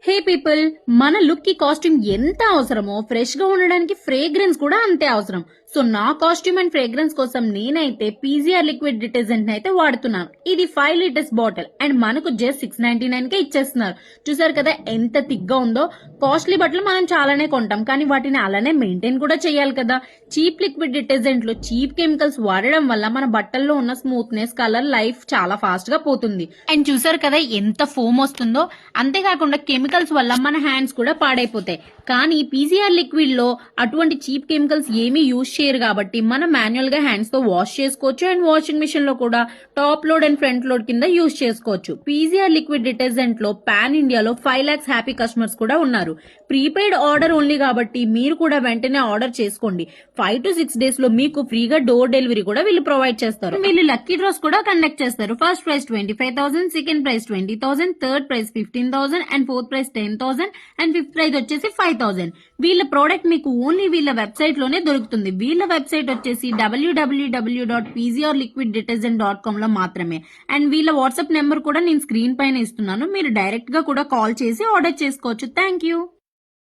హే people, మన look కి costume ఎంత అవసరమో ఫ్రెష్ గా ఉండడానికి ఫ్రేగ్రెన్స్ కూడా అంతే అవసరం. సో నా కాస్ట్యూమ్ అండ్ ఫ్రేగ్రెన్స్ కోసం నేనైతే పీజీఆర్ లిక్విడ్ డిటర్జెంట్ అయితే వాడుతున్నాను. ఇది 5 లీటర్స్ బాటిల్ అండ్ మనకు జస్ట్ 699 కే ఇచ్చేస్తున్నారు. చూసారు కదా ఎంత థిక్ గా ఉందో. కాస్ట్లీ బట్టలు మనం చాలానే కొంటాం, కానీ వాటిని అలానే మెయింటైన్ కూడా చేయాలి కదా. చీప్ లిక్విడ్ డిటర్జెంట్ లో చీప్ కెమికల్స్ వాడడం వల్ల మన బట్టల్లో ఉన్న స్మూత్నెస్, కలర్, లైఫ్ చాలా ఫాస్ట్ గా పోతుంది. అండ్ చూసారు కదా ఎంత ఫోమ్ వస్తుందో. అంతేకాకుండా కెమికల్స్ వల్ల మన హ్యాండ్స్ కూడా పాడైపోతాయి. కానీ పీసీఆర్ లిక్విడ్ లో అటువంటి చీప్ కెమికల్స్ ఏమీ యూజ్ చేయరు కాబట్టి మనం మాన్యువల్ గా హ్యాండ్స్ తో వాష్ చేసుకోవచ్చు. అండ్ వాషింగ్ మిషన్ లో కూడా top load and front load కింద యూజ్ చేసుకోవచ్చు. పీసీఆర్ లిక్విడ్ డిటర్జెంట్ లో పాన్ ఇండియాలో 5 lakhs హ్యాపీ కస్టమర్స్ కూడా ఉన్నారు. ప్రీపెయిడ్ ఆర్డర్ ఓన్లీ కాబట్టి మీరు కూడా వెంటనే ఆర్డర్ చేసుకోండి. 5 to 6 days లో మీకు ఫ్రీగా డోర్ డెలివరీ కూడా వీళ్ళు ప్రొవైడ్ చేస్తారు. వీళ్ళు లక్కీ డ్రాస్ కూడా కండక్ట్ చేస్తారు. First prize 25,000, second prize 20,000, third prize 15,000 and fourth prize 10,000 and fifth prize వచ్చేసి 5,000. వీళ్ళ ప్రోడక్ట్ మీకు ఓన్లీ వీళ్ళ వెబ్సైట్ లోనే దొరుకుతుంది. వీళ్ళ వెబ్సైట్ వచ్చేసి www.pzrliquiddetergent.com లో మాత్రమే. అండ్ వీళ్ళ వాట్సాప్ నెంబర్ కూడా నేను స్క్రీన్ పైన ఇస్తున్నాను. మీరు డైరెక్ట్ గా కూడా కాల్ చేసి ఆర్డర్ చేసుకోవచ్చు. Thank you.